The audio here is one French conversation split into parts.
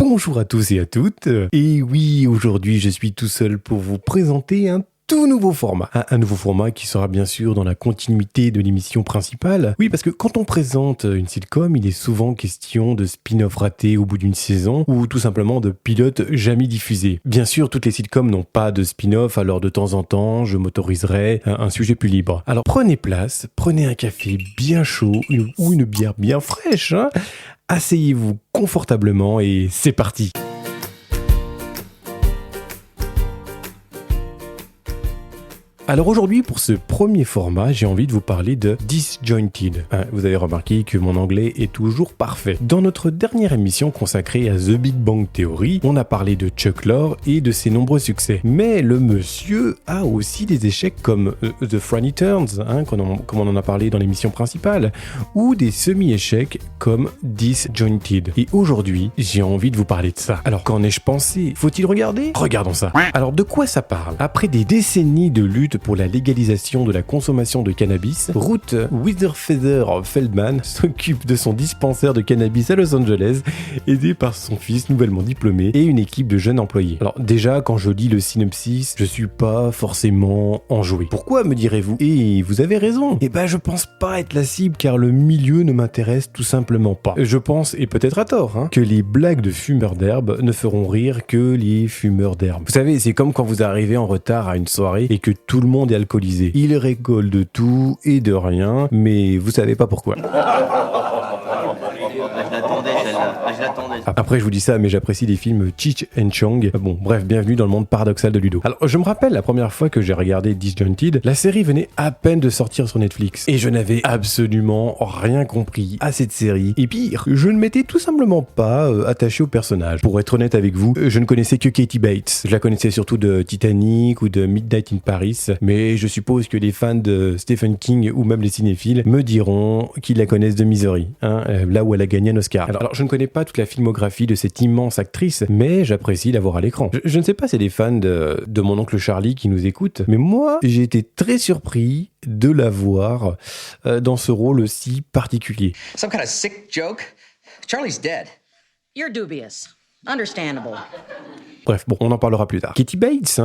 Bonjour à tous et à toutes. Et oui, aujourd'hui je suis tout seul pour vous présenter un tout nouveau format. Un nouveau format qui sera bien sûr dans la continuité de l'émission principale. Oui, parce que quand on présente une sitcom, il est souvent question de spin-off ratés au bout d'une saison ou tout simplement de pilotes jamais diffusés. Bien sûr, toutes les sitcoms n'ont pas de spin-off, alors de temps en temps, je m'autoriserai un sujet plus libre. Alors prenez place, prenez un café bien chaud ou une bière bien fraîche, hein. Asseyez-vous confortablement et c'est parti. Alors aujourd'hui, pour ce premier format, j'ai envie de vous parler de Disjointed. Vous avez remarqué que mon anglais est toujours parfait. Dans notre dernière émission consacrée à The Big Bang Theory, on a parlé de Chuck Lorre et de ses nombreux succès. Mais le monsieur a aussi des échecs comme The Funny Turns, comme on en a parlé dans l'émission principale, ou des semi-échecs comme Disjointed. Et aujourd'hui, j'ai envie de vous parler de ça. Alors qu'en ai-je pensé ? Faut-il regarder ? Regardons ça. Alors de quoi ça parle ? Après des décennies de lutte pour la légalisation de la consommation de cannabis, Ruth Witherfeather Feldman s'occupe de son dispensaire de cannabis à Los Angeles, aidée par son fils nouvellement diplômé et une équipe de jeunes employés. Alors déjà, quand je lis le synopsis, je suis pas forcément enjoué. Pourquoi, me direz-vous ? Et vous avez raison. Je pense pas être la cible car le milieu ne m'intéresse tout simplement pas. Je pense, et peut-être à tort, que les blagues de fumeurs d'herbe ne feront rire que les fumeurs d'herbe. Vous savez, c'est comme quand vous arrivez en retard à une soirée et que tout le monde est alcoolisé. Il rigole de tout et de rien, mais vous savez pas pourquoi. Je l'attendais. Après, je vous dis ça, mais j'apprécie les films Cheech and Chong. Bon, bref, bienvenue dans le monde paradoxal de Ludo. Alors, je me rappelle la première fois que j'ai regardé Disjointed, la série venait à peine de sortir sur Netflix. Et je n'avais absolument rien compris à cette série. Et pire, je ne m'étais tout simplement pas attaché au personnage. Pour être honnête avec vous, je ne connaissais que Katie Bates. Je la connaissais surtout de Titanic ou de Midnight in Paris. Mais je suppose que les fans de Stephen King ou même les cinéphiles me diront qu'ils la connaissent de Misery, là où elle a gagné un Oscar. Alors, je ne connais pas toute la filmographie de cette immense actrice, mais j'apprécie la voir à l'écran. Je ne sais pas si les fans de mon oncle Charlie qui nous écoutent, mais moi, j'ai été très surpris de la voir dans ce rôle aussi particulier. Some kind of sick joke? Charlie's dead. You're dubious. Understandable. Bref, bon, on en parlera plus tard. Katie Bates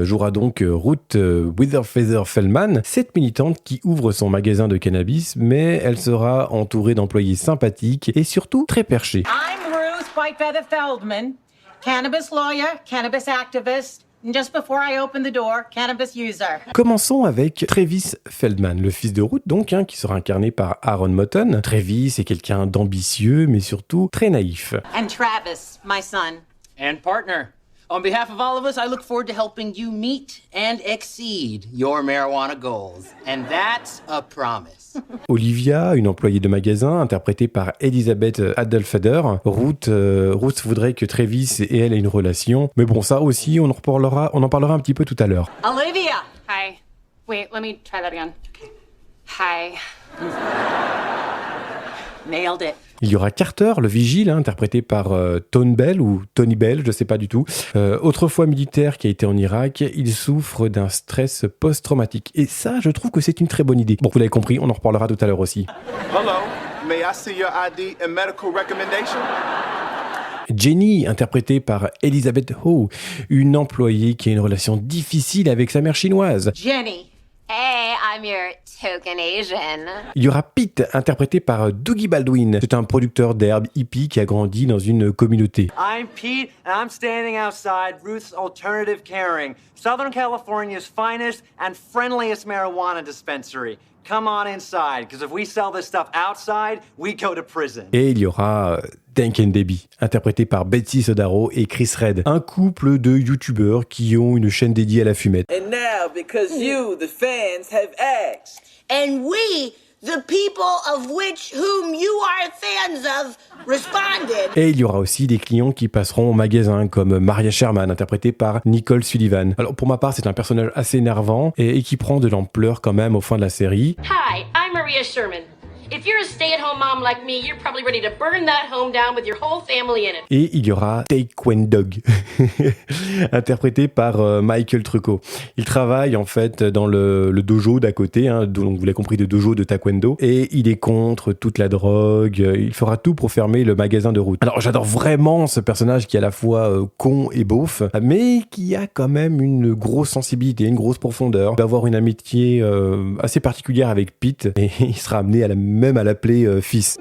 jouera donc Ruth Witherfeather Feldman, cette militante qui ouvre son magasin de cannabis, mais elle sera entourée d'employés sympathiques et surtout très perchés. I'm Ruth Whitefeather Feldman, cannabis lawyer, cannabis activist, and just before I open the door, cannabis user. Commençons avec Travis Feldman, le fils de Ruth donc, qui sera incarné par Aaron Moten. Travis est quelqu'un d'ambitieux, mais surtout très naïf. And Travis, my son. And partner. On behalf of all of us, I look forward to helping you meet and exceed your marijuana goals. And that's a promise. Olivia, une employée de magasin, interprétée par Elizabeth Adelfader. Ruth voudrait que Travis et elle aient une relation. Mais bon, ça aussi, on en parlera un petit peu tout à l'heure. Olivia! Hi. Wait, let me try that again. Hi. Nailed it. Il y aura Carter, le vigile, interprété par Tony Bell, je ne sais pas du tout. Autrefois militaire qui a été en Irak, il souffre d'un stress post-traumatique. Et ça, je trouve que c'est une très bonne idée. Bon, vous l'avez compris, on en reparlera tout à l'heure aussi. Hello, may I see your ID and medical recommendation? Jenny, interprétée par Elizabeth Ho, une employée qui a une relation difficile avec sa mère chinoise. Jenny. Hey, I'm your token Asian. Il y aura Pete, interprété par Dougie Baldwin. C'est un producteur d'herbe hippie qui a grandi dans une communauté. I'm Pete, and I'm standing outside Ruth's Alternative Caring, Southern California's finest and friendliest marijuana dispensary. Come on inside, because if we sell this stuff outside, we go to prison. Et il y aura Duncan Debbie, interprété par Betsy Sodaro et Chris Redd, un couple de youtubeurs qui ont une chaîne dédiée à la fumette. And now, because you, the fans, have asked. And we, the people of whom you are fans of, responded. Et il y aura aussi des clients qui passeront au magasin, comme Maria Sherman, interprétée par Nicole Sullivan. Alors pour ma part, c'est un personnage assez énervant et qui prend de l'ampleur quand même au fin de la série. Hi, I'm Maria Sherman. If you're a stay-at-home mom like me, you're probably ready to burn that home down with your whole family in it. Et il y aura Taekwondo, interprété par Michael Trucco. Il travaille en fait dans le dojo d'à côté, hein, donc vous l'avez compris, de dojo de Taekwondo, et il est contre toute la drogue. Il fera tout pour fermer le magasin de Ruth. Alors j'adore vraiment ce personnage qui est à la fois con et beauf, mais qui a quand même une grosse sensibilité, une grosse profondeur. Il va avoir une amitié assez particulière avec Pete, et il sera amené même à l'appeler fils.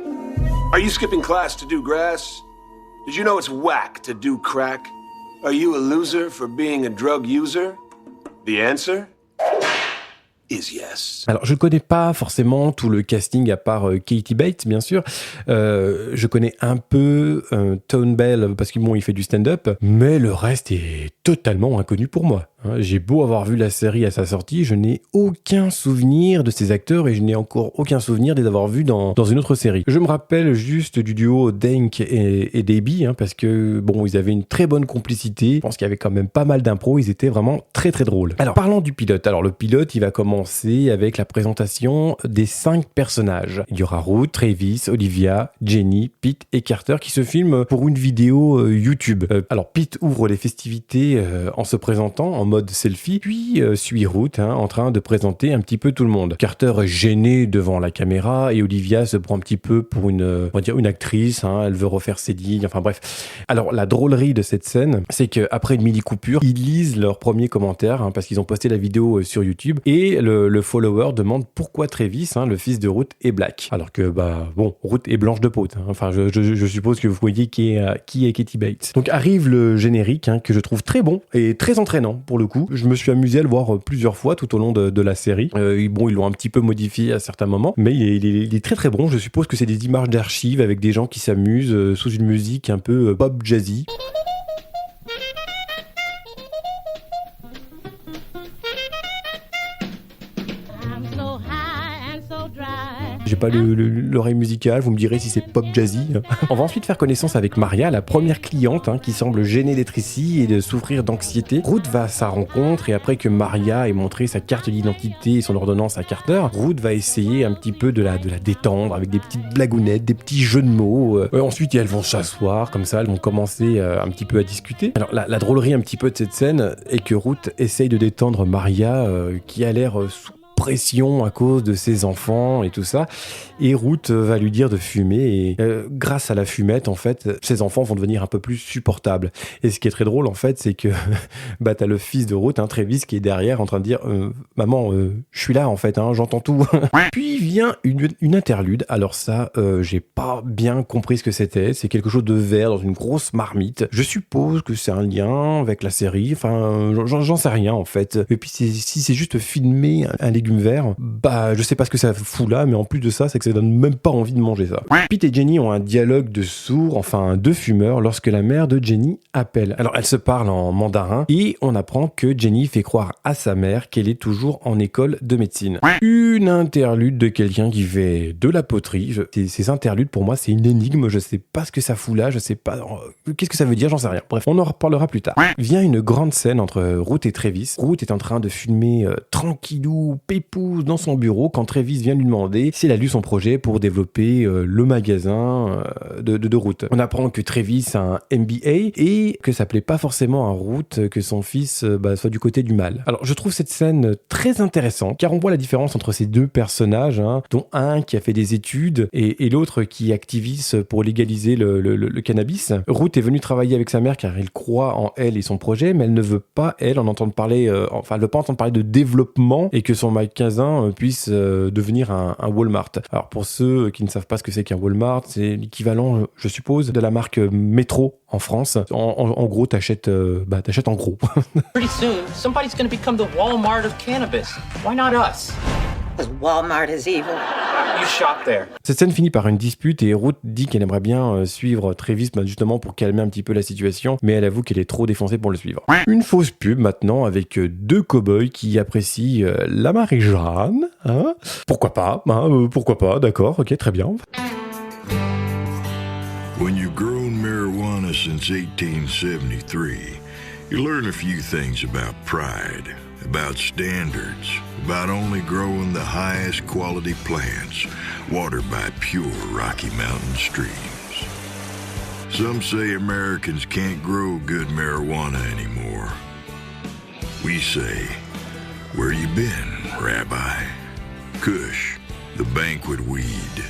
Are you skipping class to do grass? Did you know it's whack to do crack? Are you a loser for being a drug user? The answer is yes. Alors, je ne connais pas forcément tout le casting à part Katie Bates, bien sûr. Je connais un peu Tone Bell parce qu'il il fait du stand-up, mais le reste est totalement inconnu pour moi. J'ai beau avoir vu la série à sa sortie, je n'ai aucun souvenir de ces acteurs et je n'ai encore aucun souvenir de les avoir vus dans une autre série. Je me rappelle juste du duo Dank et Debbie, parce que bon, ils avaient une très bonne complicité. Je pense qu'il y avait quand même pas mal d'impro, ils étaient vraiment très très drôles. Alors parlons du pilote. Alors le pilote, il va commencer avec la présentation des 5 personnages. Il y aura Ruth, Travis, Olivia, Jenny, Pete et Carter qui se filment pour une vidéo YouTube. Alors Pete ouvre les festivités en se présentant en mode selfie, puis suit Ruth en train de présenter un petit peu tout le monde. Carter est gêné devant la caméra et Olivia se prend un petit peu pour on va dire une actrice, elle veut refaire ses lignes, enfin bref. Alors la drôlerie de cette scène, c'est qu'après une mini coupure, ils lisent leurs premiers commentaires parce qu'ils ont posté la vidéo sur YouTube et le follower demande pourquoi Travis, le fils de Ruth, est black. Alors que Ruth est blanche de peau. Enfin je suppose que vous voyez qui est Katie Bates. Donc arrive le générique que je trouve très bon et très entraînant pour le coup. Je me suis amusé à le voir plusieurs fois tout au long de la série. Ils l'ont un petit peu modifié à certains moments, mais il est très très bon. Je suppose que c'est des images d'archives avec des gens qui s'amusent sous une musique un peu pop jazzy. J'ai pas l'oreille musicale, vous me direz si c'est pop jazzy. On va ensuite faire connaissance avec Maria, la première cliente qui semble gênée d'être ici et de souffrir d'anxiété. Ruth va à sa rencontre et après que Maria ait montré sa carte d'identité et son ordonnance à Carter, Ruth va essayer un petit peu de la détendre avec des petites blagounettes, des petits jeux de mots. Ensuite, elles vont s'asseoir, comme ça, elles vont commencer un petit peu à discuter. Alors la drôlerie un petit peu de cette scène est que Ruth essaye de détendre Maria qui a l'air sous pression à cause de ses enfants et tout ça, et Ruth va lui dire de fumer et grâce à la fumette en fait ses enfants vont devenir un peu plus supportables. Et ce qui est très drôle en fait, c'est que t'as le fils de Ruth, Travis, qui est derrière en train de dire maman, je suis là en fait, j'entends tout. Puis vient une interlude. Alors ça, j'ai pas bien compris ce que c'était. C'est quelque chose de vert dans une grosse marmite. Je suppose que c'est un lien avec la série, enfin j'en sais rien en fait. Et puis si c'est juste filmer un légume vert, je sais pas ce que ça fout là, mais en plus de ça, c'est que ça donne même pas envie de manger ça. Pete et Jenny ont un dialogue de sourds, enfin de fumeurs, lorsque la mère de Jenny appelle. Alors elle se parle en mandarin et on apprend que Jenny fait croire à sa mère qu'elle est toujours en école de médecine. Une interlude de quelqu'un qui fait de la poterie. Ces interludes pour moi c'est une énigme, je sais pas ce que ça fout là, je sais pas qu'est-ce que ça veut dire, j'en sais rien. Bref, on en reparlera plus tard. Vient une grande scène entre Ruth et Travis. Ruth est en train de filmer tranquillou, pépouze dans son bureau quand Travis vient lui demander si elle a lu son projet pour développer le magasin de Ruth. On apprend que Travis a un MBA et que ça plaît pas forcément à Ruth que son fils soit du côté du mal. Alors je trouve cette scène très intéressante car on voit la différence entre ces deux personnages, dont un qui a fait des études et l'autre qui activise pour légaliser le cannabis. Ruth est venue travailler avec sa mère car elle croit en elle et son projet, mais elle ne veut pas elle veut pas entendre parler de développement et que son magasin puisse devenir un Walmart. Alors pour ceux qui ne savent pas ce que c'est qu'un Walmart, c'est l'équivalent, je suppose, de la marque Métro en France. En gros, t'achètes en gros. Pretty soon, somebody's gonna become the Walmart of cannabis. Why not us? Because Walmart is evil. You shop there. Cette scène finit par une dispute et Ruth dit qu'elle aimerait bien suivre Travis justement pour calmer un petit peu la situation, mais elle avoue qu'elle est trop défoncée pour le suivre. Une fausse pub maintenant avec deux cow-boys qui apprécient la Marie-Jeanne. Pourquoi pas, d'accord, ok, très bien. When you've grown marijuana since 1873, You learn a few things about pride, about standards, about only growing the highest quality plants, watered by pure Rocky Mountain streams. Some say Americans can't grow good marijuana anymore. We say, where you been, Rabbi? Kush, the banquet weed.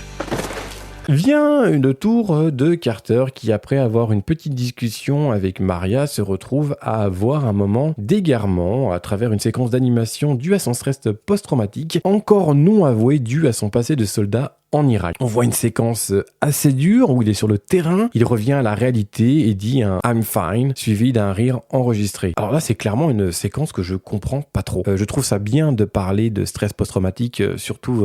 Vient le tour de Carter qui, après avoir une petite discussion avec Maria, se retrouve à avoir un moment d'égarement à travers une séquence d'animation due à son stress post-traumatique, encore non avoué dû à son passé de soldat en Irak. On voit une séquence assez dure où il est sur le terrain, il revient à la réalité et dit un I'm fine, suivi d'un rire enregistré. Alors là, c'est clairement une séquence que je comprends pas trop. Je trouve ça bien de parler de stress post-traumatique, surtout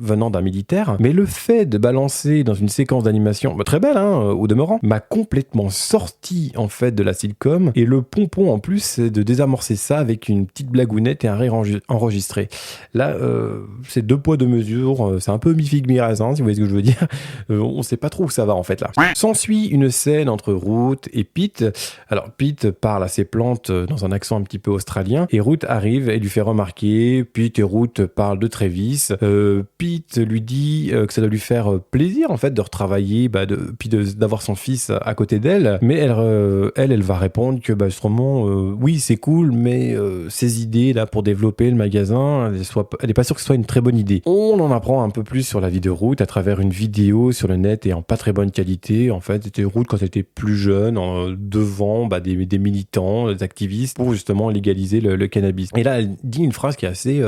venant d'un militaire, mais le fait de balancer dans une séquence d'animation, très belle au demeurant, m'a complètement sorti en fait de la sitcom, et le pompon en plus, c'est de désamorcer ça avec une petite blagounette et un rire enregistré. Là, c'est deux poids deux mesures, c'est un peu mi-figue mi-raisin, si vous voyez ce que je veux dire. On sait pas trop où ça va en fait là. S'ensuit une scène entre Ruth et Pete. Alors Pete parle à ses plantes dans un accent un petit peu australien, et Ruth arrive et lui fait remarquer. Pete et Ruth parlent de Travis. Pete lui dit que ça doit lui faire plaisir en fait de retravailler, puis d'avoir son fils à côté d'elle, mais elle va répondre que justement oui c'est cool, mais ses idées là pour développer le magasin, elle est pas sûre que ce soit une très bonne idée. On en apprend un peu plus sur la vie de Ruth à travers une vidéo sur le net et en pas très bonne qualité. En fait, c'était Ruth quand elle était plus jeune, devant des militants, des activistes pour justement légaliser le cannabis. Et là, elle dit une phrase qui est assez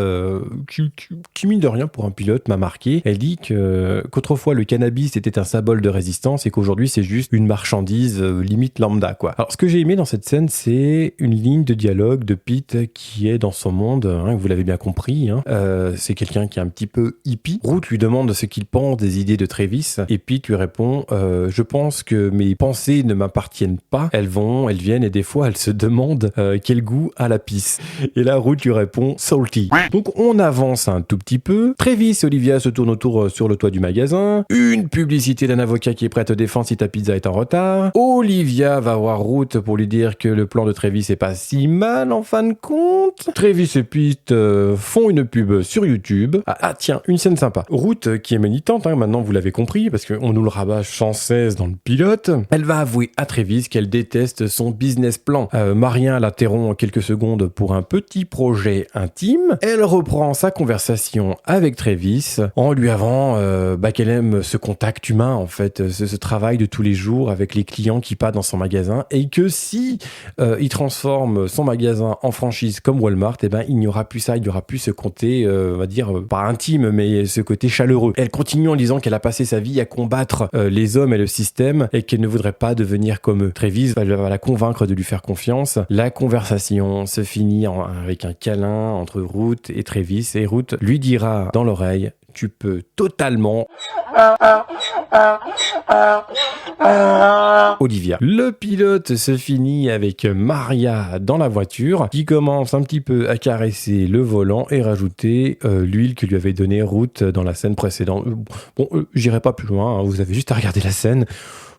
qui mine de rien pour un pilote m'a marqué. Elle dit qu'autrefois le cannabis était un symbole de résistance et qu'aujourd'hui c'est juste une marchandise limite lambda quoi. Alors ce que j'ai aimé dans cette scène, c'est une ligne de dialogue de Pete qui est dans son monde, vous l'avez bien compris, c'est quelqu'un qui est un petit peu hippie. Ruth lui demande ce qu'il pense des idées de Travis et Pete lui répond je pense que mes pensées ne m'appartiennent pas, elles viennent et des fois elles se demandent quel goût a la pisse. Et là Ruth lui répond salty. Donc on avance un tout petit peu. Travis et Olivia se tournent autour sur le toit du magasin. Une publicité d'un avocat qui est prêt à te défendre si ta pizza est en retard. Olivia va voir Ruth pour lui dire que le plan de Travis est pas si mal en fin de compte. Travis et Pete font une pub sur YouTube. Ah tiens, une scène sympa. Ruth, qui est militante, maintenant vous l'avez compris, parce qu'on nous le rabâche sans cesse dans le pilote, elle va avouer à Travis qu'elle déteste son business plan. Maria l'interrompt en quelques secondes pour un petit projet intime. Elle reprend sa conversation avec Travis en lui avouant qu'elle aime ce contact humain, en fait, ce travail de tous les jours avec les clients qui passent dans son magasin, et que si il transforme son magasin en franchise comme Walmart, il n'y aura plus ça, il n'y aura plus ce côté, on va dire, pas intime, mais ce côté chaleureux. Elle continue en disant qu'elle a passé sa vie à combattre les hommes et le système et qu'elle ne voudrait pas devenir comme eux. Travis va la convaincre de lui faire confiance. La conversation se finit avec un câlin entre Ruth et Travis, et Ruth lui dira dans l'oreille: tu peux totalement Olivia. Le pilote se finit avec Maria dans la voiture qui commence un petit peu à caresser le volant et rajouter l'huile que lui avait donnée Ruth dans la scène précédente. J'irai pas plus loin, vous avez juste à regarder la scène.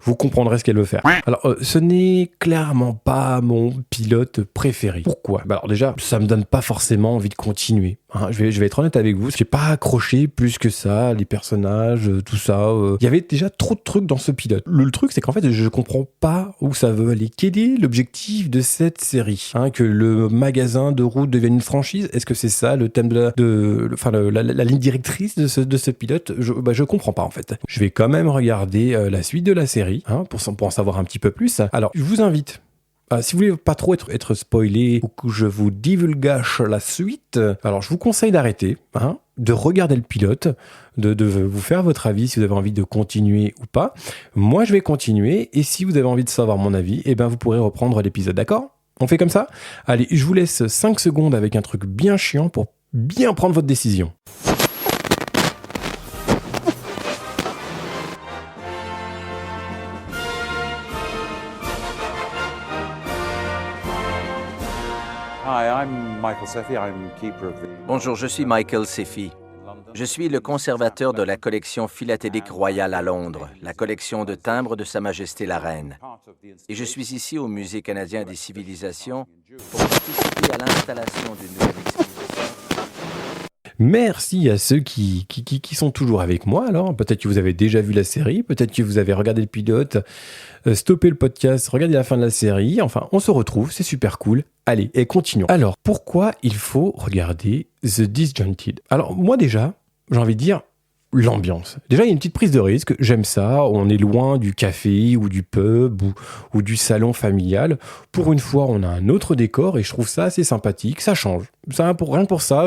Vous comprendrez ce qu'elle veut faire. Alors, ce n'est clairement pas mon pilote préféré. Pourquoi ? Alors déjà, ça me donne pas forcément envie de continuer. Je vais être honnête avec vous, j'ai pas accroché plus que ça, les personnages, tout ça. Il y avait déjà trop de trucs dans ce pilote. Le truc, c'est qu'en fait, je comprends pas où ça veut aller. Quel est l'objectif de cette série ? Que le magasin de Ruth devienne une franchise ? Est-ce que c'est ça le thème la ligne directrice de ce pilote ? Je comprends pas en fait. Je vais quand même regarder la suite de la série pour en savoir un petit peu plus. Alors, je vous invite, si vous voulez pas trop être spoilé ou que je vous divulgage la suite, alors je vous conseille d'arrêter, de regarder le pilote, de vous faire votre avis si vous avez envie de continuer ou pas. Moi, je vais continuer, et si vous avez envie de savoir mon avis, vous pourrez reprendre l'épisode, d'accord ? On fait comme ça ? Allez, je vous laisse 5 secondes avec un truc bien chiant pour bien prendre votre décision. Hi, I'm Michael Sefi. I'm keeper of the... Bonjour, je suis Michael Sefi. Je suis le conservateur de la collection philatélique royale à Londres, la collection de timbres de Sa Majesté la Reine. Et je suis ici au Musée canadien des civilisations pour participer à l'installation d'une nouvelle exposition. Merci à ceux qui sont toujours avec moi. Alors, peut-être que vous avez déjà vu la série, peut-être que vous avez regardé le pilote, stoppé le podcast, regardé la fin de la série. Enfin, on se retrouve, c'est super cool. Allez, et continuons. Alors, pourquoi il faut regarder The Disjointed ? Alors, moi déjà, j'ai envie de dire l'ambiance. Déjà, il y a une petite prise de risque. J'aime ça. On est loin du café ou du pub ou du salon familial. Pour une fois, on a un autre décor et je trouve ça assez sympathique. Ça change. Rien que pour ça,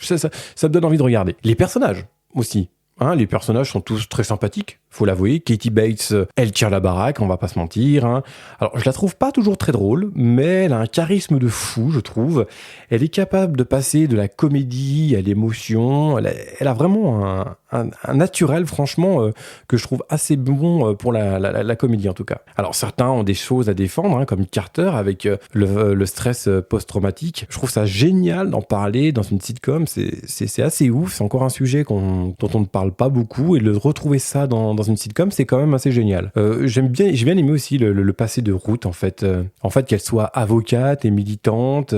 ça me donne envie de regarder. Les personnages aussi. Les personnages sont tous très sympathiques, faut l'avouer. Katie Bates, elle tire la baraque, on va pas se mentir. Alors, je la trouve pas toujours très drôle, mais elle a un charisme de fou, je trouve. Elle est capable de passer de la comédie à l'émotion. Elle a vraiment un naturel, franchement, que je trouve assez bon pour la comédie, en tout cas. Alors, certains ont des choses à défendre, comme Carter, avec le stress post-traumatique. Je trouve ça génial d'en parler dans une sitcom. C'est assez ouf. C'est encore un sujet dont on ne parle pas beaucoup, et de retrouver ça dans une sitcom, c'est quand même assez génial. J'ai bien aimé aussi le passé de Ruth, en fait qu'elle soit avocate et militante,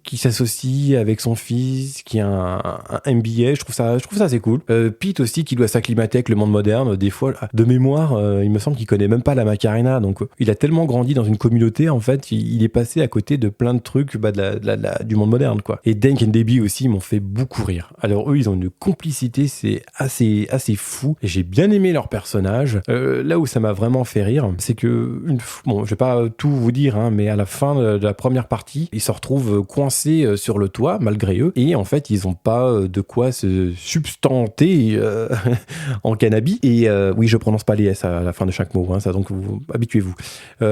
qui s'associe avec son fils qui a un MBA. Je trouve ça assez cool. Pete aussi, qui doit s'acclimater avec le monde moderne. Des fois, de mémoire, il me semble qu'il connaît même pas la Macarena, donc il a tellement grandi dans une communauté, en fait, il est passé à côté de plein de trucs du monde moderne, quoi. Et Dank et Debbie aussi m'ont fait beaucoup rire. Alors eux, ils ont une complicité, c'est assez fou, et j'ai bien aimé leur personnage. Là où ça m'a vraiment fait rire, c'est que je vais pas tout vous dire, mais à la fin de la première partie, ils se retrouvent coincés sur le toit malgré eux, et en fait ils ont pas de quoi se substanter en cannabis. Et oui, je prononce pas les S à la fin de chaque mot, ça, donc habituez-vous.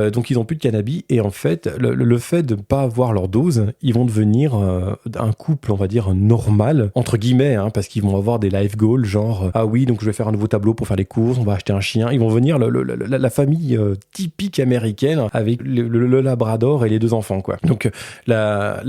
Donc ils ont plus de cannabis, et en fait le fait de pas avoir leur dose, ils vont devenir un couple, on va dire normal entre guillemets, parce qu'ils vont avoir des life goals, genre ah oui, donc je vais faire un nouveau tableau pour faire les courses, on va acheter un chien. Ils vont venir la famille typique américaine avec le labrador et les 2 enfants, quoi. Donc la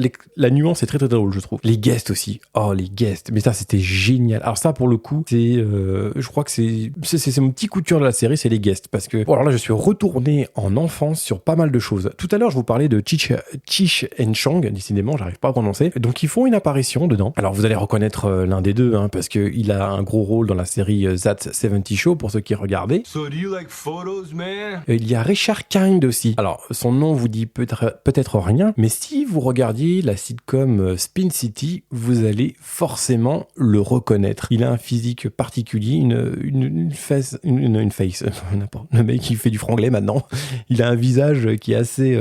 nuance est très très drôle, je trouve. Les guests aussi. Oh, les guests. Mais ça, c'était génial. Alors ça, pour le coup, je crois que c'est mon petit coup de cœur de la série, c'est les guests. Parce que, alors là, je suis retourné en enfance sur pas mal de choses. Tout à l'heure, je vous parlais de Cheech and Chong, décidément, j'arrive pas à prononcer. Donc ils font une apparition dedans. Alors vous allez reconnaître l'un des deux, parce qu'il a un gros rôle dans la série That 70 Show, pour ceux qui regardaient. So do you like photos, man? Il y a Richard Kind aussi. Alors, son nom vous dit peut-être rien, mais si vous regardiez la sitcom Spin City, vous allez forcément le reconnaître. Il a un physique particulier, une face, n'importe. Le mec qui fait du franglais maintenant. Il a un visage qui est assez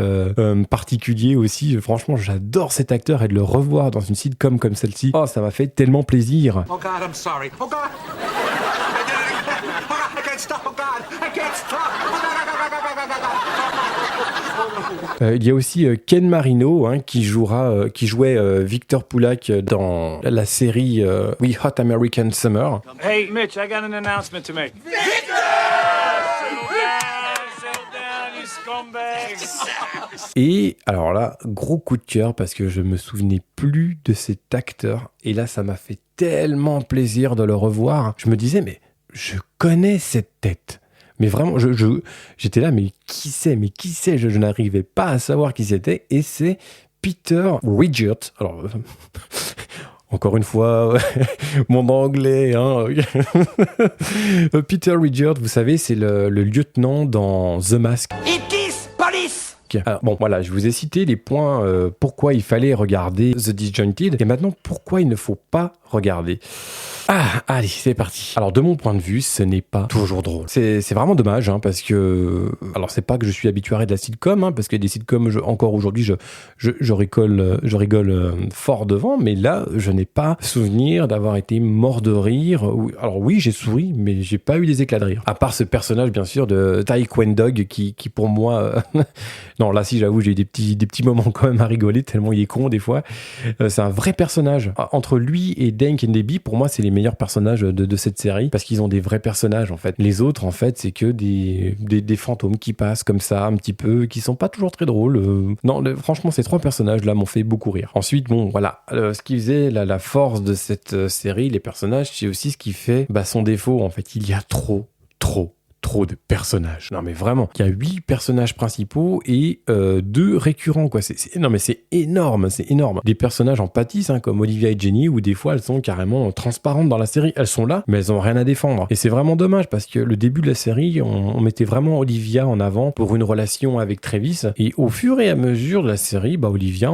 particulier aussi. Franchement, j'adore cet acteur, et de le revoir dans une sitcom comme celle-ci, oh, ça m'a fait tellement plaisir. Oh God, I'm sorry. Oh God! I can't stop! Oh God! I can't stop! Il y a aussi Ken Marino, qui jouait Victor Pulak dans la série We Hot American Summer. Hey Mitch, I got an announcement to make. Et alors là, gros coup de cœur, parce que je me souvenais plus de cet acteur, et là ça m'a fait tellement plaisir de le revoir. Je me disais, mais je connais cette tête. Mais vraiment, j'étais là, mais qui c'est ? Je n'arrivais pas à savoir qui c'était, et c'est Peter Riegert. Alors, encore une fois, mon anglais, Peter Riegert, vous savez, c'est le lieutenant dans The Mask. It is police! Alors, bon, voilà, je vous ai cité les points pourquoi il fallait regarder The Disjointed, et maintenant, pourquoi il ne faut pas regarder. Ah, allez, c'est parti. Alors, de mon point de vue, ce n'est pas toujours drôle. C'est vraiment dommage, parce que... Alors, c'est pas que je suis habitué de la sitcom, parce que des sitcoms, encore aujourd'hui, je rigole fort devant, mais là, je n'ai pas souvenir d'avoir été mort de rire. Alors oui, j'ai souri, mais j'ai pas eu des éclats de rire. À part ce personnage, bien sûr, de Taekwon Dog, qui pour moi... Non, là, si, j'avoue, j'ai eu des petits moments quand même à rigoler, tellement il est con, des fois. C'est un vrai personnage. Entre lui et Dink et Debbie, pour moi, c'est les meilleurs personnages de cette série parce qu'ils ont des vrais personnages en fait. Les autres, en fait, c'est que des fantômes qui passent comme ça, un petit peu, qui sont pas toujours très drôles. Non, franchement, ces 3 personnages-là m'ont fait beaucoup rire. Ensuite, bon, voilà, ce qui faisait la force de cette série, les personnages, c'est aussi ce qui fait son défaut. En fait, il y a trop de personnages. Non mais vraiment, il y a 8 personnages principaux et 2 récurrents quoi. Non mais c'est énorme. Des personnages en pâtisse comme Olivia et Jenny où des fois elles sont carrément transparentes dans la série. Elles sont là mais elles ont rien à défendre. Et c'est vraiment dommage parce que le début de la série, on mettait vraiment Olivia en avant pour une relation avec Travis et au fur et à mesure de la série, Olivia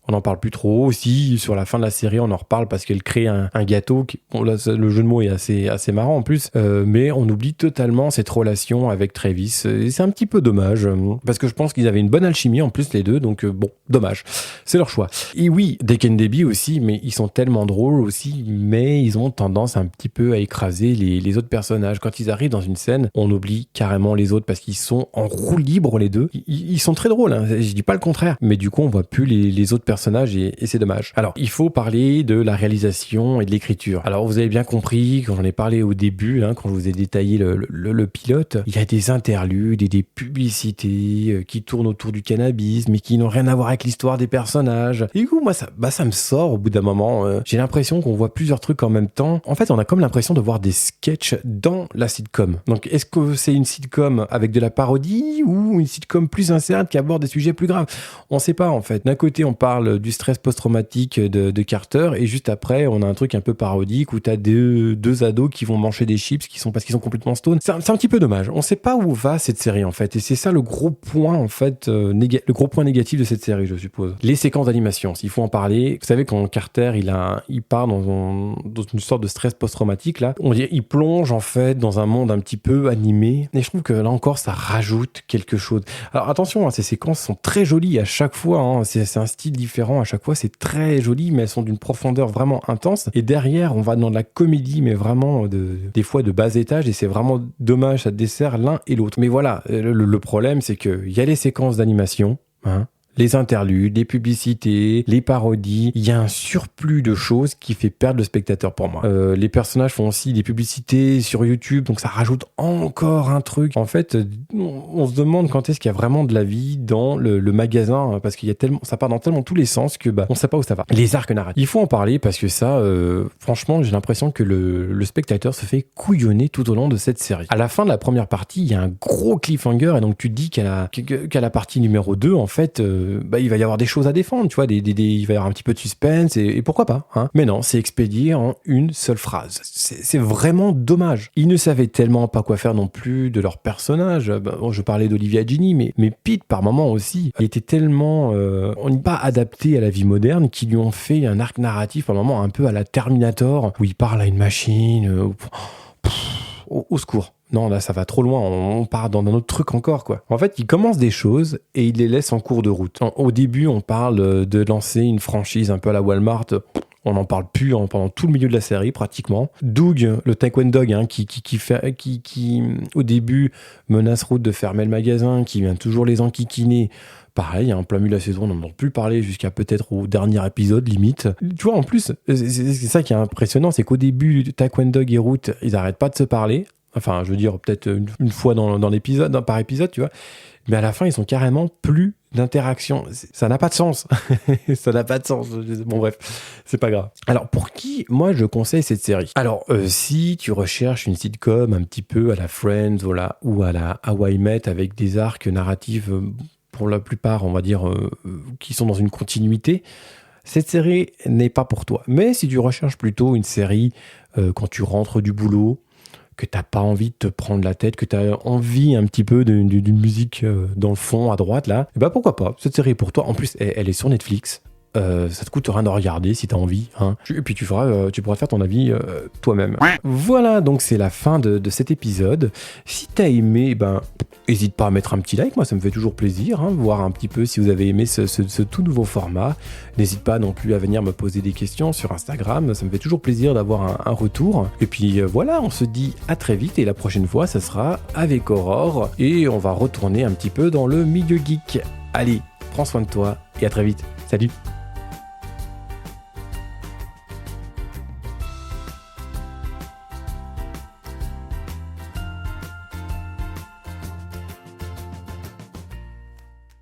on n'en parle plus trop. Aussi, sur la fin de la série, on en reparle parce qu'elle crée un gâteau. Bon, là, le jeu de mots est assez marrant en plus. Mais on oublie totalement cette relation avec Travis. Et c'est un petit peu dommage. Parce que je pense qu'ils avaient une bonne alchimie en plus, les deux. Donc, bon, dommage. C'est leur choix. Et oui, Dink et Debbie aussi, mais ils sont tellement drôles aussi. Mais ils ont tendance un petit peu à écraser les autres personnages. Quand ils arrivent dans une scène, on oublie carrément les autres parce qu'ils sont en roue libre, les deux. Ils sont très drôles, hein. Je dis pas le contraire. Mais du coup, on voit plus les autres personnages et c'est dommage. Alors, il faut parler de la réalisation et de l'écriture. Alors, vous avez bien compris, quand j'en ai parlé au début, quand je vous ai détaillé le pilote, il y a des interludes et des publicités qui tournent autour du cannabis, mais qui n'ont rien à voir avec l'histoire des personnages. Et du coup, moi, ça me sort au bout d'un moment. J'ai l'impression qu'on voit plusieurs trucs en même temps. En fait, on a comme l'impression de voir des sketchs dans la sitcom. Donc, est-ce que c'est une sitcom avec de la parodie ou une sitcom plus sincère qui aborde des sujets plus graves? On sait pas, en fait. D'un côté, on parle du stress post-traumatique de Carter et juste après, on a un truc un peu parodique où t'as deux ados qui vont manger des chips parce qu'ils sont complètement stone. C'est un petit peu dommage. On sait pas où va cette série, en fait. Et c'est ça le gros point, en fait, le gros point négatif de cette série, je suppose. Les séquences d'animation, s'il faut en parler. Vous savez, quand Carter, il part dans une sorte de stress post-traumatique, là, il plonge, en fait, dans un monde un petit peu animé. Et je trouve que là encore, ça rajoute quelque chose. Alors, attention, ces séquences sont très jolies à chaque fois. C'est un style différent à chaque fois, c'est très joli, mais elles sont d'une profondeur vraiment intense. Et derrière, on va dans de la comédie, mais vraiment des fois de bas étage, et c'est vraiment dommage, ça dessert l'un et l'autre. Mais voilà, le problème, c'est qu'il y a les séquences d'animation, les interludes, les publicités, les parodies. Il y a un surplus de choses qui fait perdre le spectateur pour moi. Les personnages font aussi des publicités sur YouTube, donc ça rajoute encore un truc. En fait, on se demande quand est-ce qu'il y a vraiment de la vie dans le magasin, parce qu'il y a tellement, ça part dans tellement tous les sens que on sait pas où ça va. Les arcs narratifs. Il faut en parler parce que ça, franchement, j'ai l'impression que le spectateur se fait couillonner tout au long de cette série. À la fin de la première partie, il y a un gros cliffhanger, et donc tu te dis qu'à la partie numéro 2, en fait, il va y avoir des choses à défendre, tu vois, il va y avoir un petit peu de suspense, et pourquoi pas, Mais non, c'est expédié en une seule phrase. C'est vraiment dommage. Ils ne savaient tellement pas quoi faire non plus de leur personnage. Je parlais d'Olivia et Jenny, mais Pete, par moment aussi, il était tellement on n'est pas adapté à la vie moderne, qu'ils lui ont fait un arc narratif, par moment, un peu à la Terminator, où il parle à une machine. Au secours. Non, là, ça va trop loin. On part dans un autre truc encore, quoi. En fait, il commence des choses et il les laisse en cours de route. Au début, on parle de lancer une franchise un peu à la Walmart. On n'en parle plus pendant tout le milieu de la série, pratiquement. Doug, le Taekwondo Dog, qui au début menace Ruth de fermer le magasin, qui vient toujours les enquiquiner. Pareil, en plein milieu de la saison, on n'en entend plus parler jusqu'à peut-être au dernier épisode, limite. Tu vois, en plus, c'est ça qui est impressionnant, c'est qu'au début, Taekwondo Dog et Ruth, ils n'arrêtent pas de se parler. Enfin, je veux dire, peut-être une fois dans l'épisode, par épisode, tu vois. Mais à la fin, ils ont carrément plus d'interaction. Ça n'a pas de sens. Ça n'a pas de sens. Bon, bref, c'est pas grave. Alors, pour qui, moi, je conseille cette série? Alors, si tu recherches une sitcom un petit peu à la Friends ou à la How I Met avec des arcs narratifs, pour la plupart, on va dire, qui sont dans une continuité, cette série n'est pas pour toi. Mais si tu recherches plutôt une série quand tu rentres du boulot, que t'as pas envie de te prendre la tête, que t'as envie un petit peu d'une musique dans le fond, à droite, là, et pourquoi pas, cette série est pour toi. En plus, elle est sur Netflix. Ça te coûte rien de regarder si t'as envie, Et puis tu pourras faire ton avis toi-même. Voilà, donc c'est la fin de cet épisode. Si t'as aimé, n'hésite pas à mettre un petit like, moi ça me fait toujours plaisir, voir un petit peu si vous avez aimé ce tout nouveau format. N'hésite pas non plus à venir me poser des questions sur Instagram, ça me fait toujours plaisir d'avoir un retour. Et puis voilà, on se dit à très vite, et la prochaine fois ça sera avec Aurore, et on va retourner un petit peu dans le milieu geek. Allez, prends soin de toi, et à très vite. Salut!